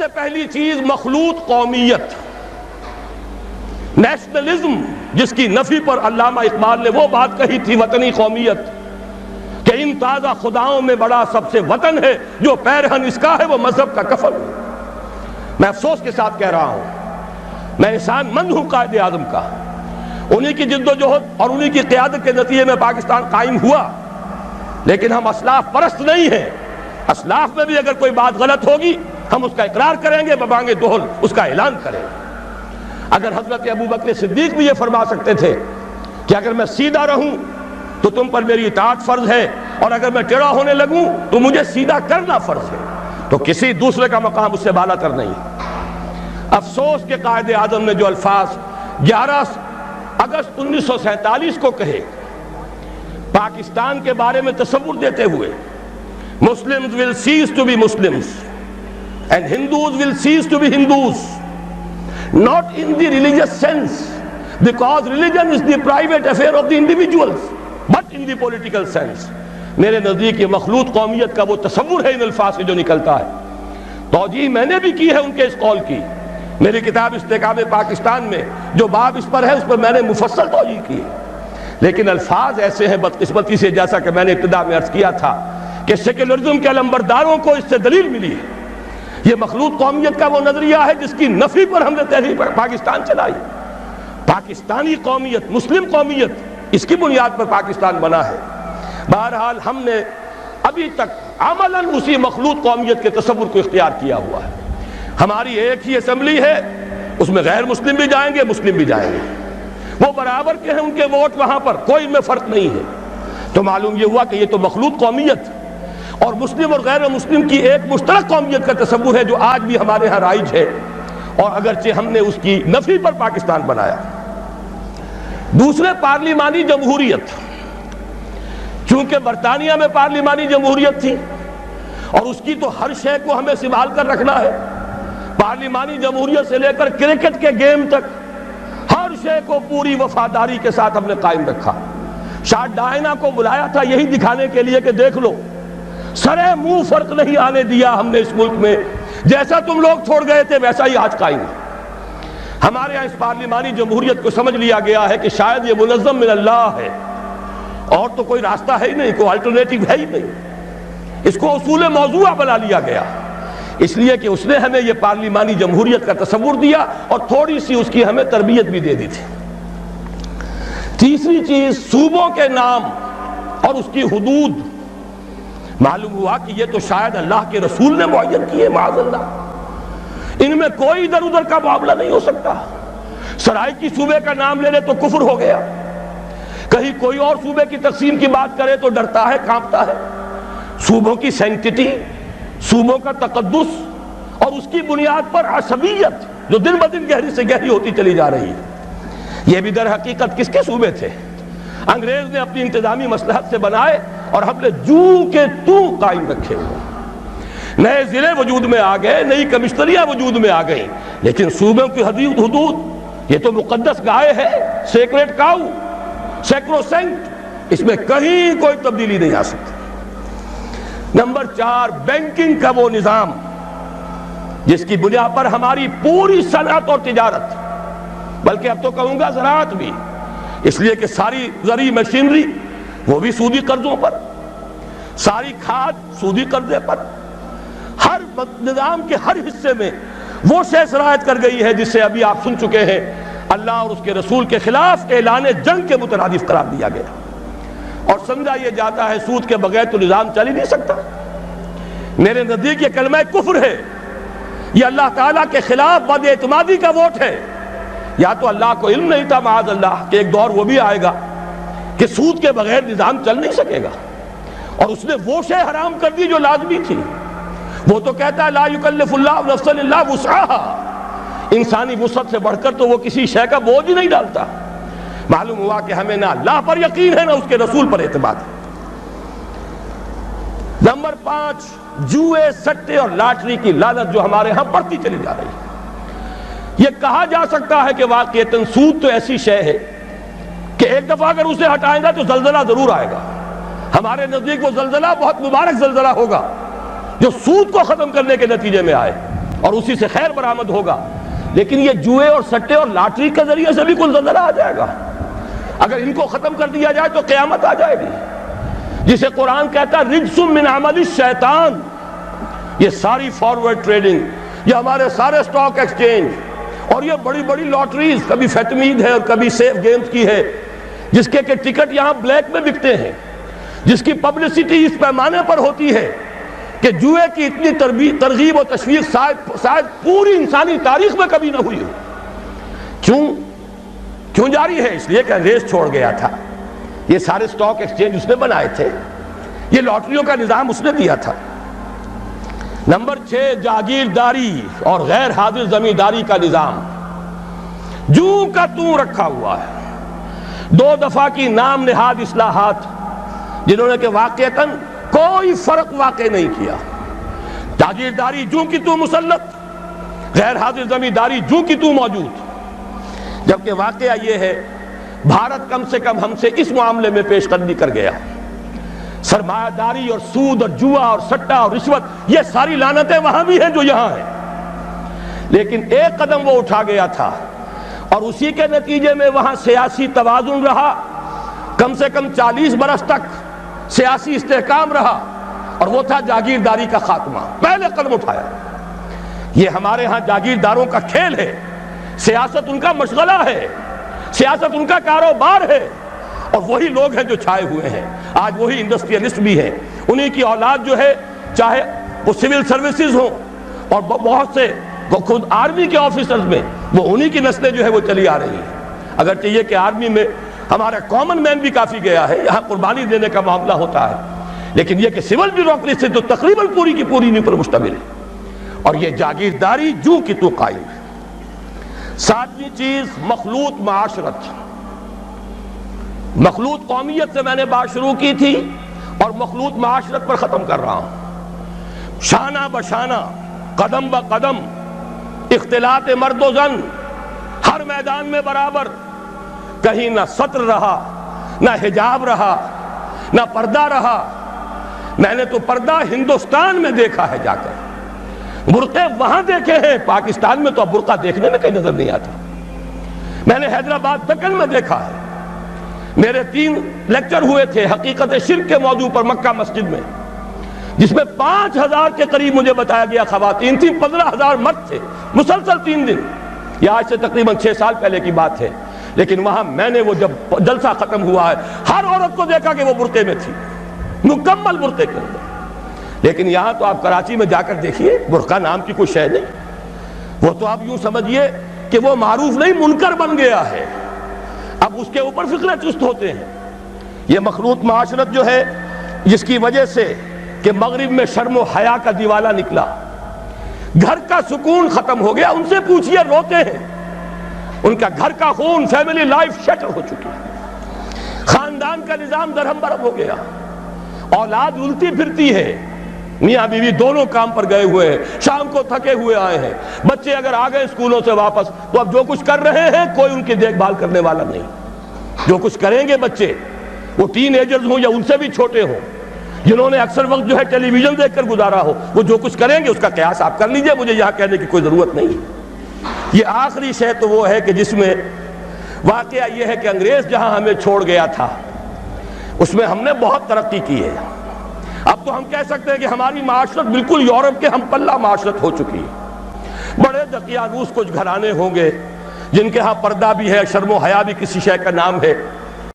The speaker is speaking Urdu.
سے پہلی چیز مخلوط قومیت، نیشنلزم، جس کی نفی پر علامہ اقبال نے وہ بات کہی تھی، وطنی قومیت، کہ ان تازہ خداؤں میں بڑا سب سے وطن ہے، جو پیرہن اس کا ہے وہ مذہب کا کفن۔ میں افسوس کے ساتھ کہہ رہا ہوں، میں احسان مند ہوں قائد اعظم کا، انہی کی جد و جہد اور انہی کی قیادت کے نتیجے میں پاکستان قائم ہوا، لیکن ہم اسلاف پرست نہیں ہیں۔ اسلاف میں بھی اگر کوئی بات غلط ہوگی ہم اس کا اقرار کریں گے، ببانگ دہل اس کا اعلان کریں گے۔ اگر حضرت ابو بکر صدیق بھی یہ فرما سکتے تھے کہ اگر میں سیدھا رہوں تو تم پر میری اطاعت فرض ہے، اور اگر میں ٹیڑھا ہونے لگوں تو مجھے سیدھا کرنا فرض ہے، تو کسی دوسرے کا مقام اس سے بالا تر نہیں۔ افسوس کہ قائد اعظم نے جو الفاظ 11 اگست 1947 کو کہے پاکستان کے بارے میں تصور دیتے ہوئے، Muslims will cease to be Muslims and Hindus will cease to be Hindus, not in the religious sense, because religion is the private affair of the individuals, but in the political sense۔ میرے نزدیک یہ مخلوط قومیت کا وہ تصور ہے ان الفاظ سے جو نکلتا ہے۔ توجیہ میں نے بھی کی ہے ان کے اس قول کی، میری کتاب استحکام پاکستان میں جو باب اس پر ہے اس پر میں نے مفصل توجیہ کی ہے، لیکن الفاظ ایسے ہیں بدقسمتی سے، جیسا کہ میں نے ابتدا میں عرض کیا تھا کہ سیکولرزم کے علمبرداروں کو اس سے دلیل ملی ہے۔ یہ مخلوط قومیت کا وہ نظریہ ہے جس کی نفی پر ہم نے تحریک پاکستان چلائی۔ پاکستانی قومیت، مسلم قومیت، اس کی بنیاد پر پاکستان بنا ہے۔ بہرحال ہم نے ابھی تک عملاً اسی مخلوط قومیت کے تصور کو اختیار کیا ہوا ہے۔ ہماری ایک ہی اسمبلی ہے، اس میں غیر مسلم بھی جائیں گے، مسلم بھی جائیں گے، وہ برابر کے ہیں، ان کے ووٹ وہاں پر کوئی میں فرق نہیں ہے۔ تو معلوم یہ ہوا کہ یہ تو مخلوط قومیت اور مسلم اور غیر مسلم کی ایک مشترک قومیت کا تصور ہے جو آج بھی ہمارے ہاں رائج ہے، اور اگرچہ ہم نے اس کی نفی پر پاکستان بنایا۔ دوسرے، پارلیمانی جمہوریت، چونکہ برطانیہ میں پارلیمانی جمہوریت تھی اور اس کی تو ہر شے کو ہمیں سنبھال کر رکھنا ہے، پارلیمانی جمہوریت سے لے کر کرکٹ کے گیم تک ہر شے کو پوری وفاداری کے ساتھ ہم نے قائم رکھا۔ شاہ ڈائنا کو بلایا تھا یہی دکھانے کے لیے کہ دیکھ لو، سرے منہ فرق نہیں آنے دیا ہم نے اس ملک میں، جیسا تم لوگ چھوڑ گئے تھے ویسا ہی آج قائم ہے۔ ہمارے ہاں اس پارلیمانی جمہوریت کو سمجھ لیا گیا ہے کہ شاید یہ منظم من اللہ ہے، اور تو کوئی راستہ ہے ہی نہیں، کوئی الٹرنیٹو ہے ہی نہیں، اس کو اصول موضوع بنا لیا گیا، اس لیے کہ اس نے ہمیں یہ پارلیمانی جمہوریت کا تصور دیا اور تھوڑی سی اس کی ہمیں تربیت بھی دے دی تھی۔ تیسری چیز، صوبوں کے نام اور اس کی حدود، معلوم ہوا کہ یہ تو شاید اللہ کے رسول نے معین کیے، معاذ اللہ، ان میں کوئی ادھر ادھر کا معاملہ نہیں ہو سکتا۔ سرائیکی صوبے کا نام لے لے تو کفر ہو گیا، کہیں کوئی اور صوبے کی تقسیم کی بات کرے تو ڈرتا ہے، کانپتا ہے۔ صوبوں کی سینکٹیٹی، صوبوں کا تقدس اور اس کی بنیاد پر عصبیت جو دن بدن گہری سے گہری ہوتی چلی جا رہی ہے، یہ بھی در حقیقت کس کے صوبے تھے؟ انگریز نے اپنی انتظامی مصلحت سے بنائے اور ہم نے جو کے تو قائم رکھے ہوئے۔ نئے ضلع وجود میں آ گئے، نئی کمشنریاں وجود میں آ گئیں، لیکن صوبوں کی حدود یہ تو مقدس گائے ہے، سیکریٹ کاؤ، سیکروسینکٹ، اس میں کہیں کوئی تبدیلی نہیں آ سکتی۔ نمبر 4، بینکنگ کا وہ نظام جس کی بنیاد پر ہماری پوری صنعت اور تجارت، بلکہ اب تو کہوں گا زراعت بھی، اس لیے کہ ساری زرعی مشینری وہ بھی سودی قرضوں پر، ساری کھاد سودی قرضے پر، ہر نظام کے ہر حصے میں وہ شے شرائط کر گئی ہے جس سے ابھی آپ سن چکے ہیں اللہ اور اس کے رسول کے خلاف اعلان جنگ کے مترادف قرار دیا گیا، اور سمجھا یہ جاتا ہے سود کے بغیر تو نظام چل ہی نہیں سکتا۔ میرے نزدیک یہ کلمہ کفر ہے، یہ اللہ تعالیٰ کے خلاف بد اعتمادی کا ووٹ ہے۔ یا تو اللہ کو علم نہیں تھا معاذ اللہ کہ ایک دور وہ بھی آئے گا کہ سود کے بغیر نظام چل نہیں سکے گا، اور اس نے وہ شے حرام کر دی جو لازمی تھی۔ وہ تو کہتا ہے لا یکلف اللہ نفسا الا وسعها، انسانی وسعت سے بڑھ کر تو وہ کسی شے کا بوجھ ہی نہیں ڈالتا۔ معلوم ہوا کہ ہمیں نہ اللہ پر یقین ہے نہ اس کے رسول پر اعتماد ہے۔ نمبر 5، جوئے، سٹے اور لاٹری کی لعنت جو ہمارے ہاں بڑھتی چلی جا رہی ہے۔ یہ کہا جا سکتا ہے کہ واقعتاً سود تو ایسی شے ہے کہ ایک دفعہ اگر اسے ہٹائیں گا تو زلزلہ ضرور آئے گا۔ ہمارے نزدیک وہ زلزلہ بہت مبارک زلزلہ ہوگا جو سود کو ختم کرنے کے نتیجے میں آئے۔ اور اسی سے خیر برآمد ہوگا. لیکن یہ جوئے اور سٹے اور لاٹری کے ذریعے سے بھی کوئی زلزلہ آ جائے گا. اگر ان کو ختم کر دیا جائے تو قیامت آ جائے گی. جسے قرآن کہتا ہے رجس من عمل الشیطان. یہ ساری فارورڈ ٹریڈنگ، یہ ہمارے سارے سٹاک ایکسچینج اور یہ بڑی بڑی لاٹریز، کبھی فیٹمید ہے اور کبھی سیف گیمز کی ہے، جس کے کہ ٹکٹ یہاں بلیک میں بکتے ہیں، جس کی پبلسٹی اس پیمانے پر ہوتی ہے کہ جوئے کی اتنی ترغیب و تشویق شاید پوری انسانی تاریخ میں کبھی نہ ہوئی ہو. کیوں جاری ہے؟ اس لیے کہ انگریز چھوڑ گیا تھا. یہ سارے سٹاک ایکسچینج اس نے بنائے تھے، یہ لاٹریوں کا نظام اس نے دیا تھا. نمبر 6، جاگیرداری اور غیر حاضر زمینداری کا نظام جوں کا توں رکھا ہوا ہے. 2 دفعہ کی نام نہاد اصلاحات جنہوں نے کہ واقعتاً کوئی فرق واقع نہیں کیا. جاگیرداری جوں کی توں مسلط، غیر حاضر زمینداری جوں کی توں موجود. جبکہ واقعہ یہ ہے بھارت کم سے کم ہم سے اس معاملے میں پیش قدمی کر گیا. سرمایہ داری اور سود اور جوا اور سٹا اور رشوت، یہ ساری لعنتیں وہاں بھی ہیں جو یہاں ہیں. لیکن ایک قدم وہ اٹھا گیا تھا اور اسی کے نتیجے میں وہاں سیاسی توازن رہا. کم سے کم 40 برس تک سیاسی استحکام رہا، اور وہ تھا جاگیرداری کا خاتمہ. پہلے قدم اٹھایا. یہ ہمارے ہاں جاگیرداروں کا کھیل ہے، سیاست ان کا مشغلہ ہے، سیاست ان کا کاروبار ہے، اور وہی لوگ ہیں جو چھائے ہوئے ہیں. آج وہی انڈسٹریلسٹ بھی ہیں، انہی کی اولاد جو ہے، چاہے وہ سول سروسز ہوں اور بہت سے خود آرمی کے آفیسرز میں، وہ انہی کی نسلیں جو ہے وہ چلی آ رہی ہیں. اگرچہ یہ کہ آرمی میں ہمارا کامن مین بھی کافی گیا ہے، یہاں قربانی دینے کا معاملہ ہوتا ہے، لیکن یہ کہ سول بیوروکریسی تو تقریباً پوری کی پوری انہی پر مشتمل ہے. اور یہ جاگیرداری جوں کی تو قائم ہے. 7ویں چیز، مخلوط معاشرت. مخلوط قومیت سے میں نے بات شروع کی تھی اور مخلوط معاشرت پر ختم کر رہا ہوں. شانہ بشانہ، قدم بقدم، اختلاط مرد و زن، ہر میدان میں برابر. کہیں نہ سطر رہا، نہ حجاب رہا، نہ پردہ رہا. میں نے تو پردہ ہندوستان میں دیکھا ہے جا کر، برقعے وہاں دیکھے ہیں. پاکستان میں تو اب برقع دیکھنے میں کہیں نظر نہیں آتا. میں نے حیدرآباد دکن میں دیکھا ہے. میرے 3 لیکچر ہوئے تھے حقیقت شرک کے موضوع پر مکہ مسجد میں، جس میں 5000 کے قریب مجھے بتایا گیا خواتین تھیں، 15000 مرد تھے. مسلسل 3 دن. یہ آج سے تقریباً 6 سال پہلے کی بات ہے. لیکن وہاں میں نے وہ جب جلسہ ختم ہوا ہے، ہر عورت کو دیکھا کہ وہ برقعے میں تھی، مکمل برقعے کے اندر. لیکن یہاں تو آپ کراچی میں جا کر دیکھیے، برقع نام کی کوئی شے نہیں. وہ تو آپ یوں سمجھیے کہ وہ معروف نہیں، منکر بن گیا ہے. اب اس کے اوپر فکرے چست ہوتے ہیں. یہ مخلوط معاشرت جو ہے، جس کی وجہ سے کہ مغرب میں شرم و حیا کا دیوالہ نکلا، گھر کا سکون ختم ہو گیا. ان سے پوچھئے، روتے ہیں. ان کا گھر کا خون، فیملی لائف شٹر ہو چکی ہے. خاندان کا نظام درہم برہم ہو گیا. اولاد الٹی پھرتی ہے. میاں بیوی دونوں کام پر گئے ہوئے ہیں، شام کو تھکے ہوئے آئے ہیں. بچے اگر آ گئے اسکولوں سے واپس تو اب جو کچھ کر رہے ہیں کوئی ان کی دیکھ بھال کرنے والا نہیں. جو کچھ کریں گے بچے، وہ ٹین ایجرز ہوں یا ان سے بھی چھوٹے ہوں، جنہوں نے اکثر وقت جو ہے ٹیلی ویژن دیکھ کر گزارا ہو، وہ جو کچھ کریں گے اس کا قیاس آپ کر لیجئے. مجھے یہاں کہنے کی کوئی ضرورت نہیں. یہ آخری شے تو وہ ہے کہ جس میں واقعہ یہ ہے کہ انگریز جہاں ہمیں چھوڑ گیا تھا، اس میں ہم نے بہت ترقی کی ہے. اب تو ہم کہہ سکتے ہیں کہ ہماری معاشرت بالکل یورپ کے ہم پلہ معاشرت ہو چکی ہے. بڑے دقیانوس کچھ گھرانے ہوں گے جن کے ہاں پردہ بھی ہے، شرم و حیا بھی کسی شے کا نام ہے.